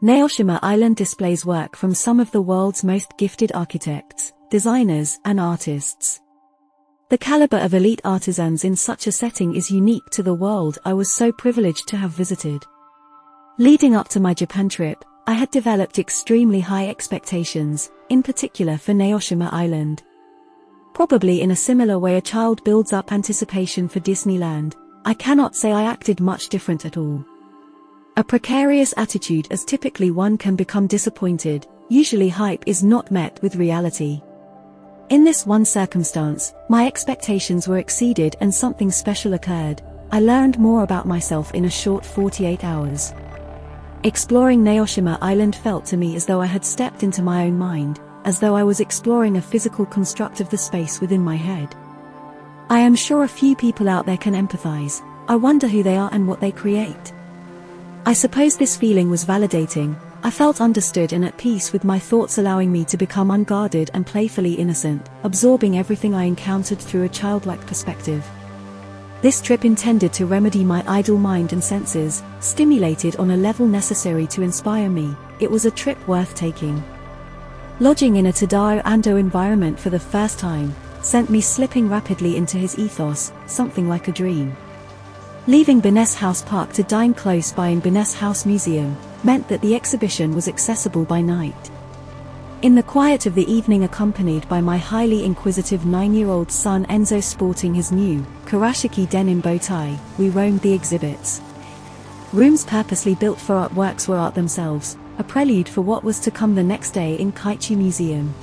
Naoshima Island displays work from some of the world's most gifted architects, designers, and artists. The caliber of elite artisans in such a setting is unique to the world I was so privileged to have visited. Leading up to my Japan trip, I had developed extremely high expectations, in particular for Naoshima Island. Probably in a similar way a child builds up anticipation for Disneyland, I cannot say I acted much different at all. A precarious attitude, as typically one can become disappointed. Usually hype is not met with reality. In this one circumstance, my expectations were exceeded and something special occurred. I learned more about myself in a short 48 hours. Exploring Naoshima Island felt to me as though I had stepped into my own mind, as though I was exploring a physical construct of the space within my head. I am sure a few people out there can empathize. I wonder who they are and what they create. I suppose this feeling was validating. I felt understood and at peace with my thoughts, allowing me to become unguarded and playfully innocent, absorbing everything I encountered through a childlike perspective. This trip intended to remedy my idle mind and senses, stimulated on a level necessary to inspire me. It was a trip worth taking. Lodging in a Tadao Ando environment for the first time sent me slipping rapidly into his ethos, something like a dream. Leaving Bines House Park to dine close by in Bines House Museum meant that the exhibition was accessible by night. In the quiet of the evening, accompanied by my highly inquisitive 9-year-old son Enzo sporting his new Karashiki denim bow tie, we roamed the exhibits. Rooms purposely built for artworks were art themselves, a prelude for what was to come the next day in Kaichi Museum.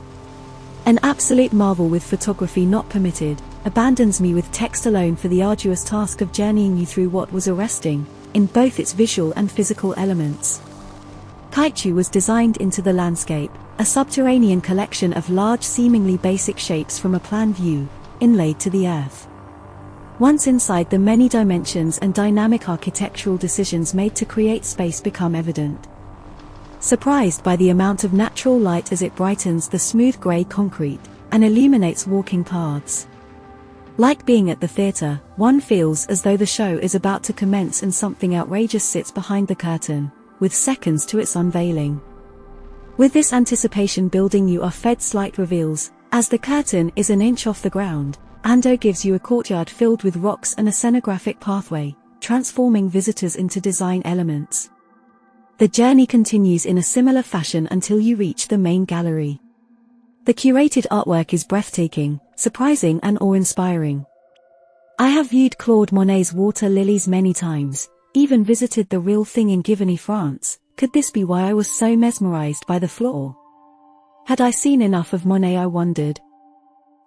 An absolute marvel with photography not permitted, abandons me with text alone for the arduous task of journeying you through what was arresting, in both its visual and physical elements. Kaichu was designed into the landscape, a subterranean collection of large seemingly basic shapes from a plan view, inlaid to the earth. Once inside, the many dimensions and dynamic architectural decisions made to create space become evident. Surprised by the amount of natural light as it brightens the smooth grey concrete, and illuminates walking paths. Like being at the theatre, one feels as though the show is about to commence and something outrageous sits behind the curtain, with seconds to its unveiling. With this anticipation building, you are fed slight reveals. As the curtain is an inch off the ground, Ando gives you a courtyard filled with rocks and a scenographic pathway, transforming visitors into design elements. The journey continues in a similar fashion until you reach the main gallery. The curated artwork is breathtaking, surprising and awe-inspiring. I have viewed Claude Monet's water lilies many times, even visited the real thing in Givigny, France. Could this be why I was so mesmerized by the floor? Had I seen enough of Monet, I wondered.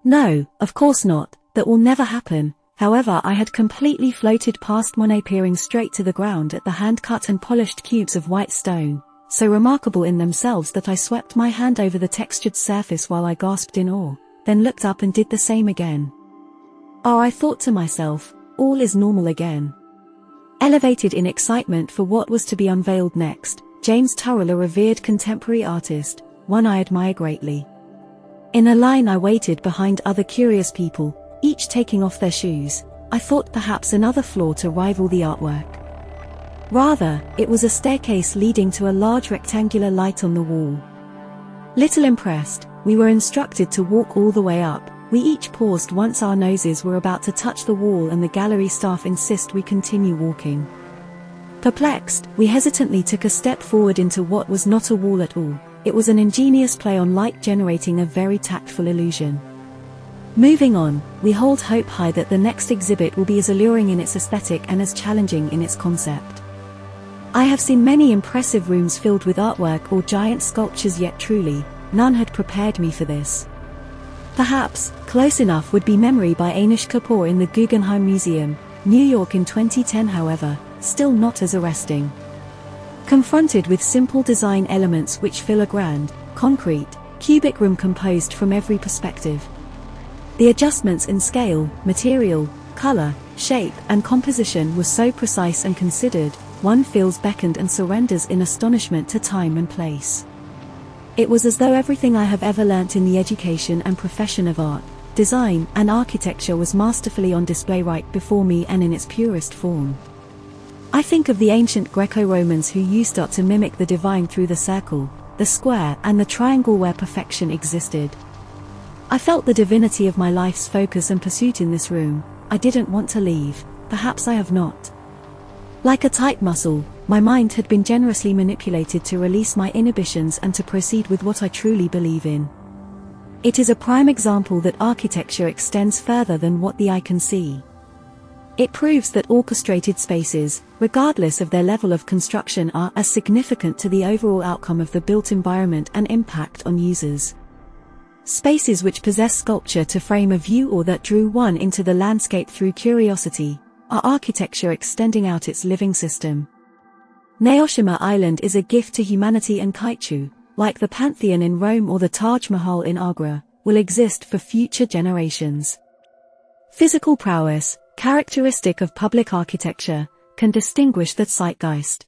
No, of course not, that will never happen. However, I had completely floated past Monet, peering straight to the ground at the hand-cut and polished cubes of white stone, so remarkable in themselves that I swept my hand over the textured surface while I gasped in awe, then looked up and did the same again. Oh, I thought to myself, all is normal again. Elevated in excitement for what was to be unveiled next, James Turrell, a revered contemporary artist, one I admire greatly. In a line I waited behind other curious people, each taking off their shoes. I thought perhaps another floor to rival the artwork. Rather, it was a staircase leading to a large rectangular light on the wall. Little impressed, we were instructed to walk all the way up. We each paused once our noses were about to touch the wall, and the gallery staff insist we continue walking. Perplexed, we hesitantly took a step forward into what was not a wall at all. It was an ingenious play on light, generating a very tactful illusion. Moving on, we hold hope high that the next exhibit will be as alluring in its aesthetic and as challenging in its concept. I have seen many impressive rooms filled with artwork or giant sculptures, yet truly, none had prepared me for this. Perhaps, close enough would be Memory by Anish Kapoor in the Guggenheim Museum, New York in 2010, however, still not as arresting. Confronted with simple design elements which fill a grand, concrete, cubic room composed from every perspective. The adjustments in scale, material, color, shape, and composition were so precise and considered, one feels beckoned and surrenders in astonishment to time and place. It was as though everything I have ever learnt in the education and profession of art, design, and architecture was masterfully on display right before me and in its purest form. I think of the ancient Greco-Romans who used art to mimic the divine through the circle, the square and the triangle where perfection existed. I felt the divinity of my life's focus and pursuit in this room. I didn't want to leave. Perhaps I have not. Like a tight muscle, my mind had been generously manipulated to release my inhibitions and to proceed with what I truly believe in. It is a prime example that architecture extends further than what the eye can see. It proves that orchestrated spaces, regardless of their level of construction, are as significant to the overall outcome of the built environment and impact on users. Spaces which possess sculpture to frame a view or that drew one into the landscape through curiosity, are architecture extending out its living system. Naoshima Island is a gift to humanity, and Kaiju, like the Pantheon in Rome or the Taj Mahal in Agra, will exist for future generations. Physical prowess, characteristic of public architecture, can distinguish the zeitgeist.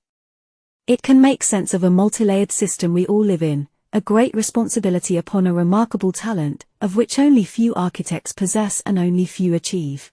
It can make sense of a multi-layered system we all live in, a great responsibility upon a remarkable talent, of which only few architects possess and only few achieve.